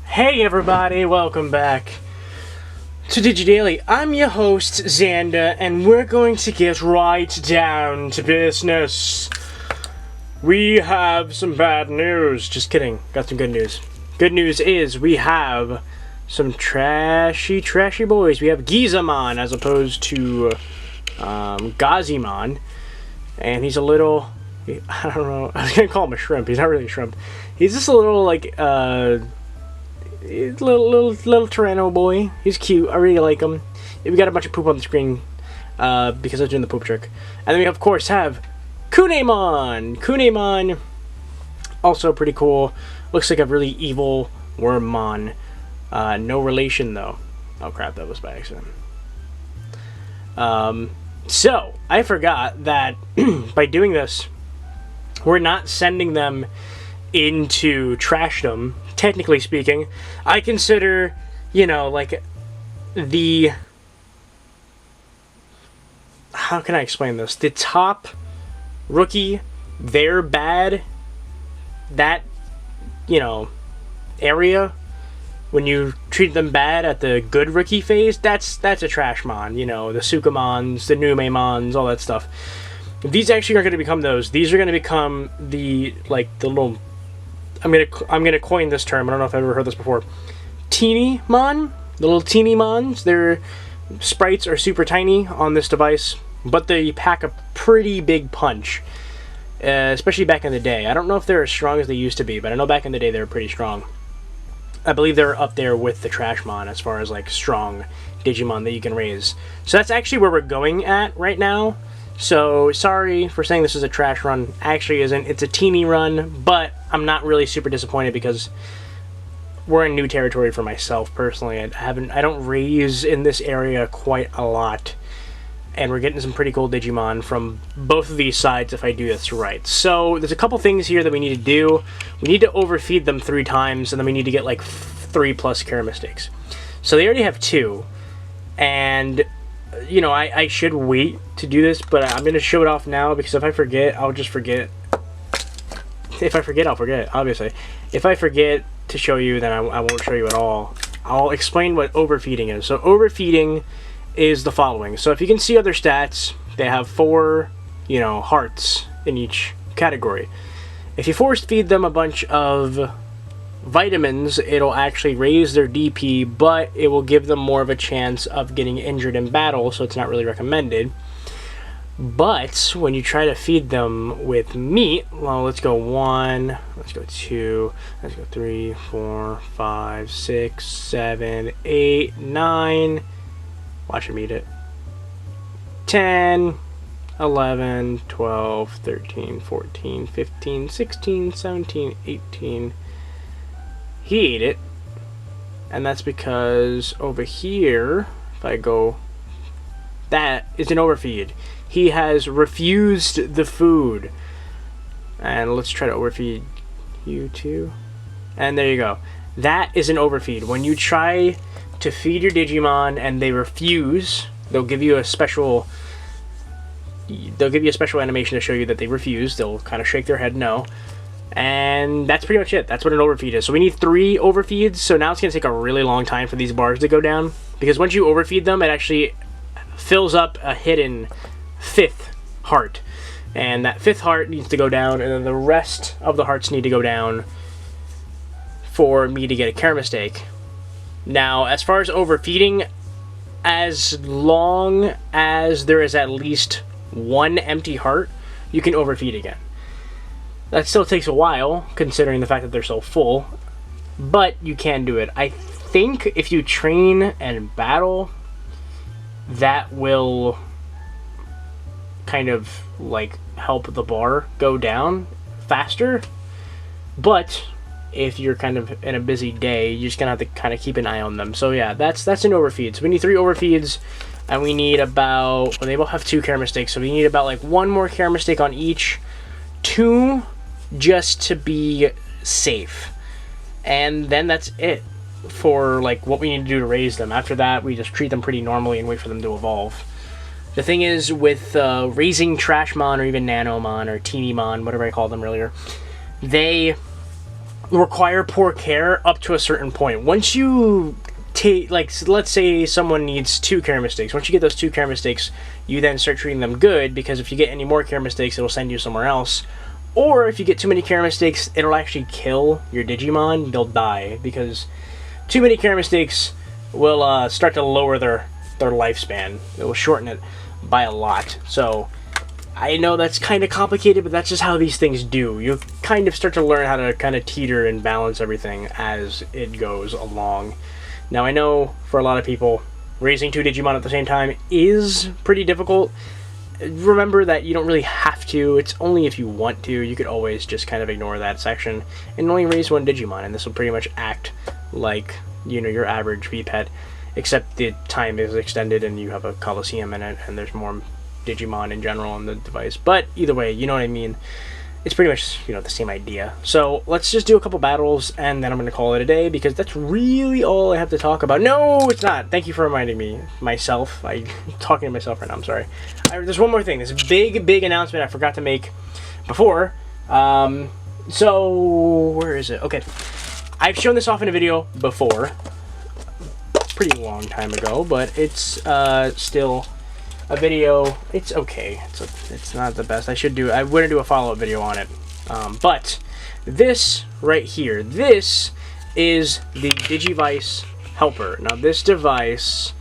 Hey everybody, welcome back to DigiDaily. I'm your host, Xanda, and we're going to get right down to business. We have some bad news. Just kidding, got some good news. Good news is we have some trashy boys. We have Gizamon as opposed to Gazimon, and he's a little, I don't know, I was gonna call him a shrimp. He's not really a shrimp. He's just a little like little Tyranno boy. He's cute. I really like him. We got a bunch of poop on the screen because I was doing the poop trick. And then we of course have Kunemon. Kunemon, also pretty cool. Looks like a really evil wormmon. No relation though. Oh crap, that was by accident. So I forgot that by doing this, we're not sending them into trashdom. Technically speaking, I consider, you know, like the, how can I explain this? The top rookie, they're bad, that, you know, area, when you treat them bad at the good rookie phase, that's a trash mon, you know, the Sukamons, the Numemons, all that stuff. These actually aren't going to become those. These are going to become the, like, the little, I'm gonna coin this term. I don't know if I've ever heard this before. Teimi-mon, the little teimi-mons. Their sprites are super tiny on this device, but they pack a pretty big punch, especially back in the day. I don't know if they're as strong as they used to be, but I know back in the day they were pretty strong. I believe they're up there with the Trashmon as far as like strong Digimon that you can raise. So that's actually where we're going at right now. So, sorry for saying this is a trash run. Actually isn't. It's a teeny run, but I'm not really super disappointed because we're in new territory for myself, personally. I don't raise in this area quite a lot. And we're getting some pretty cool Digimon from both of these sides if I do this right. So, there's a couple things here that we need to do. We need to overfeed them 3 times, and then we need to get like 3+ care mistakes. So, they already have 2. And, you know, I should wait to do this, but I'm going to show it off now because if I forget, I'll just forget. If I forget, I'll forget, obviously. If I forget to show you, then I won't show you at all. I'll explain what overfeeding is. So overfeeding is the following. So if you can see other stats, they have 4, you know, hearts in each category. If you force feed them a bunch of vitamins, it'll actually raise their DP, but it will give them more of a chance of getting injured in battle, so it's not really recommended. But when you try to feed them with meat, well, let's go 1, let's go 2, let's go 3, 4, 5, 6, 7, 8, 9, watch him eat it, 10, 11, 12, 13, 14, 15, 16, 17, 18, he ate it, and that's because over here, if I go, that is an overfeed. He has refused the food. And let's try to overfeed you too. And there you go. That is an overfeed. When you try to feed your Digimon and they refuse, they'll give you a special animation to show you that they refuse. They'll kind of shake their head no. And that's pretty much it. That's what an overfeed is. So we need 3 overfeeds. So now it's going to take a really long time for these bars to go down. Because once you overfeed them, it actually fills up a hidden 5th heart. And that 5th heart needs to go down. And then the rest of the hearts need to go down for me to get a care mistake. Now, as far as overfeeding, as long as there is at least 1 empty heart, you can overfeed again. That still takes a while, considering the fact that they're so full, but you can do it. I think if you train and battle, that will kind of like help the bar go down faster, but if you're kind of in a busy day, you're just gonna have to kind of keep an eye on them. So yeah, that's an overfeed. So we need 3 overfeeds, and we need about, well, they both have 2 care mistakes, so we need about like 1 more care mistake on each, 2 just to be safe, and then that's it for like what we need to do to raise them. After that, we just treat them pretty normally and wait for them to evolve. The thing is with raising Trashmon or even Nanomon or Teeny-mon, whatever I called them earlier, they require poor care up to a certain point. Once you take, like, let's say someone needs 2 care mistakes. Once you get those 2 care mistakes, you then start treating them good, because if you get any more care mistakes, it'll send you somewhere else. Or if you get too many care mistakes, it'll actually kill your Digimon. They'll die, because too many care mistakes will start to lower their lifespan. It will shorten it by a lot. So I know that's kind of complicated, but that's just how these things do. You kind of start to learn how to kind of teeter and balance everything as it goes along. Now, I know for a lot of people, raising 2 Digimon at the same time is pretty difficult. Remember that you don't really have to. It's only if you want to. You could always just kind of ignore that section and only raise 1 Digimon, and this will pretty much act like, you know, your average V-Pet, except the time is extended and you have a Coliseum in it, and there's more Digimon in general on the device. But either way, you know what I mean. It's pretty much, you know, the same idea. So let's just do a couple battles, and then I'm going to call it a day, because that's really all I have to talk about. No, it's not. Thank you for reminding me. Myself. I'm talking to myself right now. I'm sorry. There's one more thing. This big announcement I forgot to make before. So where is it? Okay. I've shown this off in a video before. Pretty long time ago, but it's still a video. It's okay. It's not the best. I wouldn't do a follow-up video on it. But this right here, this is the Digivice helper. Now, this device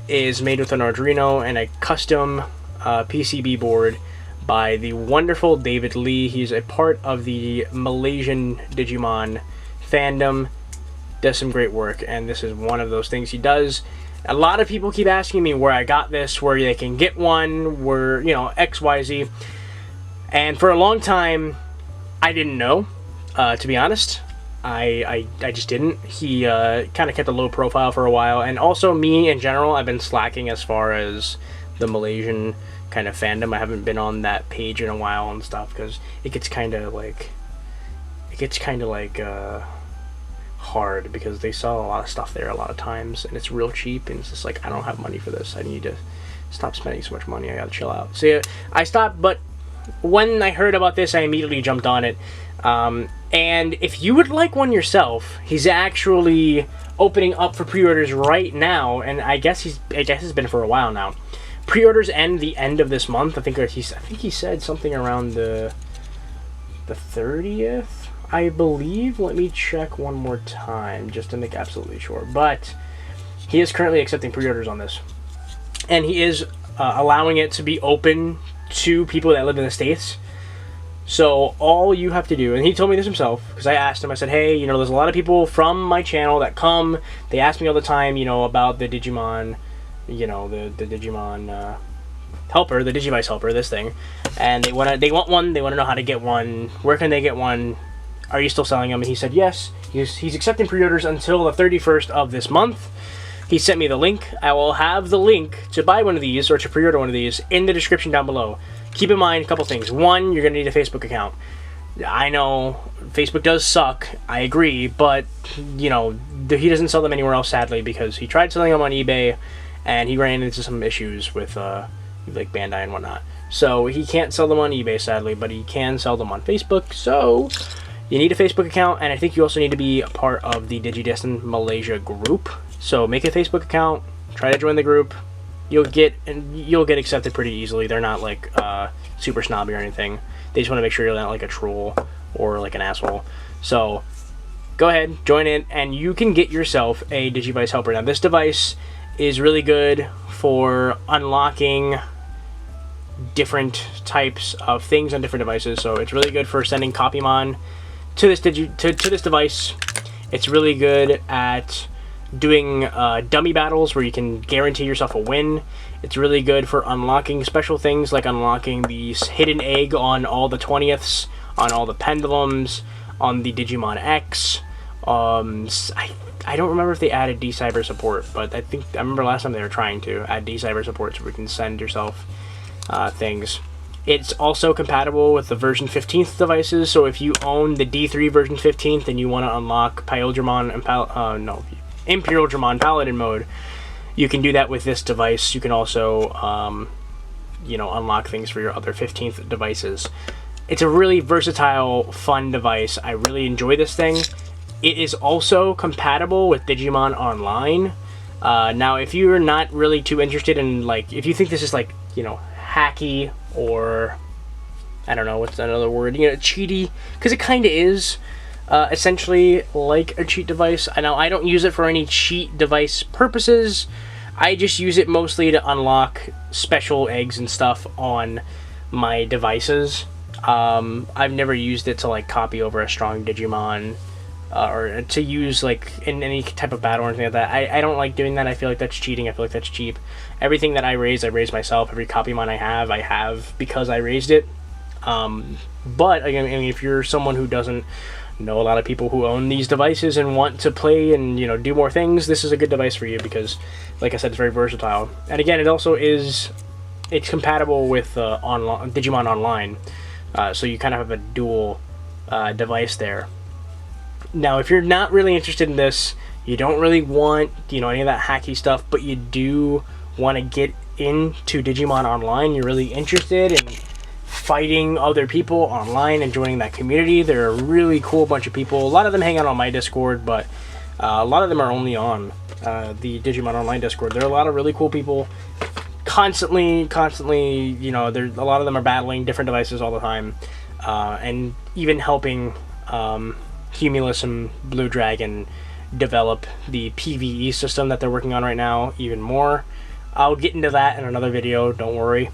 is made with an Arduino and a custom PCB board by the wonderful David Lee. He's a part of the Malaysian Digimon fandom. Does some great work, and this is one of those things he does. A lot of people keep asking me where I got this, where they can get one, where, you know, XYZ. And for a long time, I didn't know, to be honest. I just didn't. He kind of kept a low profile for a while. And also, me in general, I've been slacking as far as the Malaysian kind of fandom. I haven't been on that page in a while and stuff, because it gets kind of like... hard, because they sell a lot of stuff there a lot of times, and it's real cheap, and it's just like, I don't have money for this. I need to stop spending so much money. I gotta chill out. So yeah, I stopped, but when I heard about this, I immediately jumped on it. And if you would like one yourself, he's actually opening up for pre-orders right now, and I guess it's been for a while now. Pre-orders end the end of this month. I think he said something around the 30th. I believe. Let me check one more time just to make absolutely sure. But he is currently accepting pre-orders on this, and he is allowing it to be open to people that live in the States. So all you have to do, and he told me this himself, because I asked him, I said, hey, you know, there's a lot of people from my channel that come. They ask me all the time, you know, about the Digimon, you know, the Digimon helper, the Digivice helper, this thing, and they want one. They want to know how to get one. Where can they get one? Are you still selling them? And he said yes. He's accepting pre-orders until the 31st of this month. He sent me the link. I will have the link to buy one of these, or to pre-order one of these, in the description down below. Keep in mind a couple things. One, you're going to need a Facebook account. I know Facebook does suck. I agree. But, you know, he doesn't sell them anywhere else, sadly, because he tried selling them on eBay, and he ran into some issues with, like, Bandai and whatnot. So he can't sell them on eBay, sadly, but he can sell them on Facebook. So you need a Facebook account, and I think you also need to be a part of the DigiDestin Malaysia group. So make a Facebook account, try to join the group. You'll get accepted pretty easily. They're not like super snobby or anything. They just want to make sure you're not like a troll or like an asshole. So go ahead, join in, and you can get yourself a Digivice helper. Now this device is really good for unlocking different types of things on different devices. So it's really good for sending Copymon to this this device. It's really good at doing dummy battles where you can guarantee yourself a win. It's really good for unlocking special things, like unlocking the hidden egg on all the 20ths, on all the pendulums, on the Digimon X. I don't remember if they added D-Cyber support, but I remember last time they were trying to add D-Cyber support so we can send yourself things. It's also compatible with the version 15th devices, so if you own the D3 version 15th and you want to unlock Pyodramon and Imperial Dramon Paladin mode, you can do that with this device. You can also, you know, unlock things for your other 15th devices. It's a really versatile, fun device. I really enjoy this thing. It is also compatible with Digimon Online. Now, if you're not really too interested in, like, if you think this is, like, you know, hacky, or I don't know, what's another word, you know, cheaty, because it kind of is essentially like a cheat device. I know I don't use it for any cheat device purposes. I just use it mostly to unlock special eggs and stuff on my devices. I've never used it to, like, copy over a strong Digimon, or to use, like, in any type of battle or anything like that. I don't like doing that. I feel like that's cheating. I feel like that's cheap. Everything that I raise myself. Every Copymon I have because I raised it. But, again, I mean, if you're someone who doesn't know a lot of people who own these devices and want to play and, you know, do more things, this is a good device for you because, like I said, it's very versatile. And, again, it also is... It's compatible with Digimon Online. So you kind of have a dual device there. Now, if you're not really interested in this, you don't really want, you know, any of that hacky stuff, but you do want to get into Digimon Online, you're really interested in fighting other people online and joining that community. They're a really cool bunch of people. A lot of them hang out on my Discord, but a lot of them are only on the Digimon Online Discord. There are a lot of really cool people. Constantly, you know, a lot of them are battling different devices all the time, and even helping Cumulus and Blue Dragon develop the PvE system that they're working on right now even more. I'll get into that in another video, don't worry.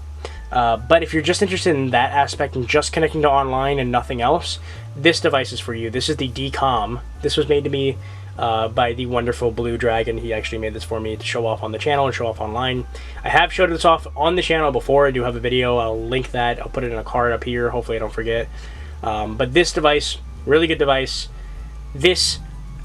But if you're just interested in that aspect and just connecting to online and nothing else, this device is for you. This is the decom. This was made to me by the wonderful Blue Dragon. He actually made this for me to show off on the channel and show off online. I have showed this off on the channel before. I do have a video. I'll link that. I'll put it in a card up here. Hopefully I don't forget. But this device, really good device. This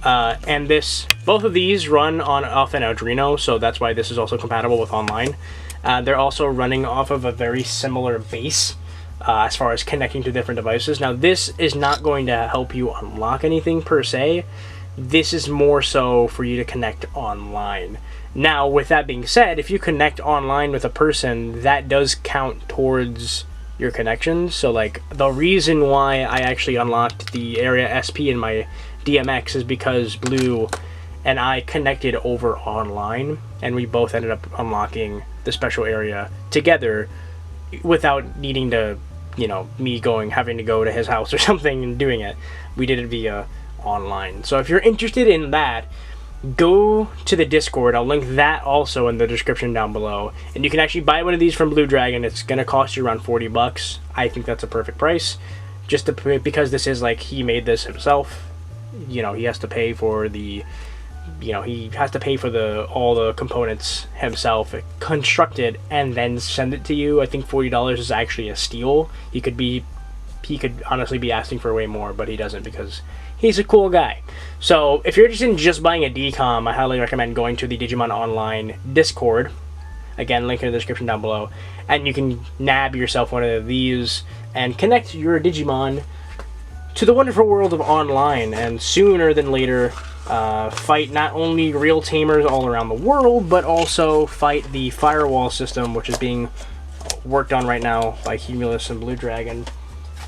and this, both of these run off an Arduino, so that's why this is also compatible with online. They're also running off of a very similar base as far as connecting to different devices. Now, this is not going to help you unlock anything per se. This is more so for you to connect online. Now, with that being said, if you connect online with a person, that does count towards your connections. So, like, the reason why I actually unlocked the area SP in my DMX is because Blue and I connected over online, and we both ended up unlocking the special area together without needing to, you know, me having to go to his house or something and doing it. We did it via online. So if you're interested in that, go to the Discord. I'll link that also in the description down below, and you can actually buy one of these from Blue Dragon. It's gonna cost you around 40 bucks. I think that's a perfect price, just because this is, like, he made this himself. You know, he has to pay for the, you know, he has to pay for all the components himself, construct it, and then send it to you. I think $40 is actually a steal. He could honestly be asking for way more, but he doesn't because he's a cool guy. So if you're interested in just buying a decom, I highly recommend going to the Digimon Online Discord. Again, link in the description down below, and you can nab yourself one of these and connect your Digimon to the wonderful world of online, and sooner than later fight not only real tamers all around the world, but also fight the firewall system, which is being worked on right now by Cumulus and Blue Dragon.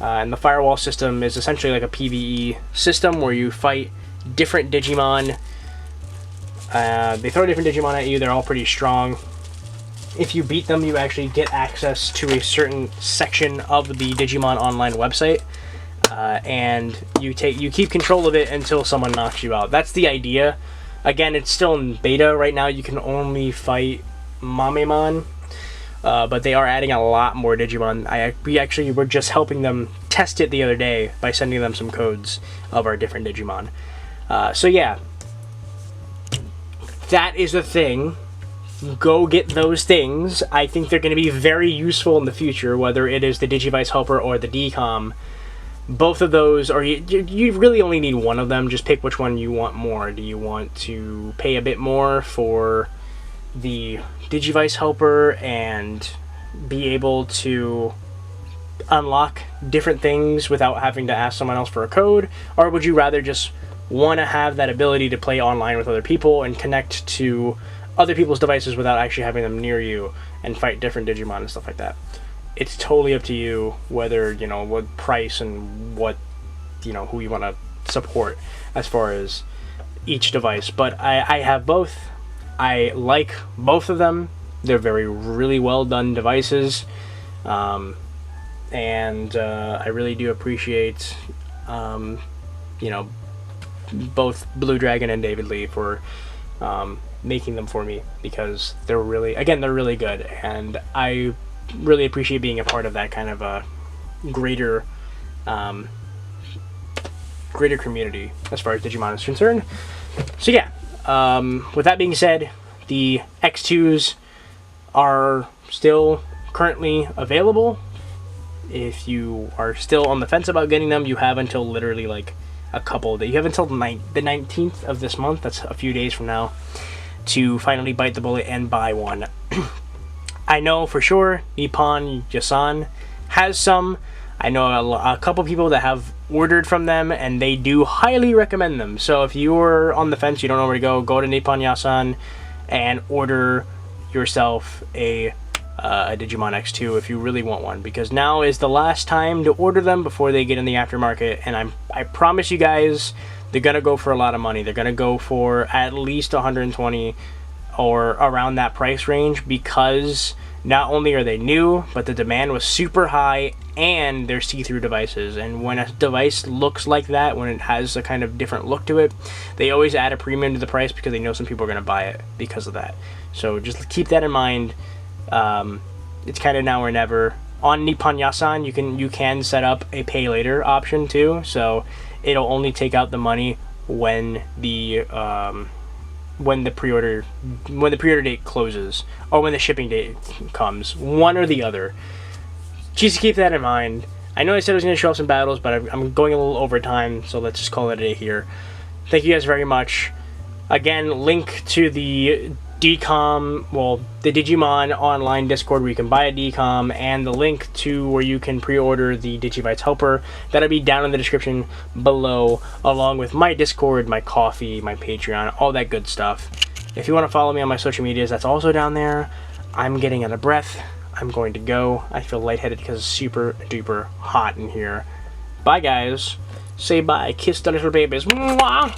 And the firewall system is essentially like a PvE system where you fight different Digimon. They throw different Digimon at you. They're all pretty strong. If you beat them, you actually get access to a certain section of the Digimon Online website. And you keep control of it until someone knocks you out. That's the idea. Again, it's still in beta right now. You can only fight teimi-mon, but they are adding a lot more Digimon. We actually were just helping them test it the other day by sending them some codes of our different Digimon. So yeah, that is the thing. Go get those things. I think they're going to be very useful in the future, whether it is the Digivice helper or the decom. Both of those, or you really only need one of them. Just pick which one you want more. Do you want to pay a bit more for the Digivice helper and be able to unlock different things without having to ask someone else for a code? Or would you rather just want to have that ability to play online with other people and connect to other people's devices without actually having them near you and fight different Digimon and stuff like that? it's totally up to you whether, you know, what price and what, you know, who you want to support as far as each device. But I have both. I like both of them. They're really well done devices. And I really do appreciate, you know, both Blue Dragon and David Lee for making them for me, because they're really good, and I really appreciate being a part of that kind of a greater community as far as Digimon is concerned. So yeah, with that being said, the X2s are still currently available. If you are still on the fence about getting them, you have until literally like a couple of days. You have until the 19th of this month, that's a few days from now, to finally bite the bullet and buy one. I know for sure Nippon Yasan has some. I know a couple people that have ordered from them, and they do highly recommend them. So if you're on the fence, you don't know where to go to Nippon Yasan and order yourself a Digimon X2 if you really want one, because now is the last time to order them before they get in the aftermarket. And I promise you guys, they're gonna go for a lot of money. They're gonna go for at least 120 or around that price range, because not only are they new, but the demand was super high, and they're see-through devices. And when a device looks like that, when it has a kind of different look to it, they always add a premium to the price, because they know some people are going to buy it because of that. So just keep that in mind. It's kind of now or never. On Nippon Yasan, you can set up a pay later option too, so it'll only take out the money when the pre-order date closes, or when the shipping date comes, one or the other. Just keep that in mind. I know I said I was going to show off some battles, but I'm going a little over time, so let's just call it a day here. Thank you guys very much. Again, link to the decom, well, the Digimon online Discord where you can buy a decom, and the link to where you can pre-order the Digivice helper, that'll be down in the description below, along with my Discord, my coffee, my Patreon, all that good stuff. If you want to follow me on my social medias, that's also down there. I'm getting out of breath. I'm going to go. I feel lightheaded because it's super duper hot in here. Bye guys. Say bye. Kiss the little babies. Mwah!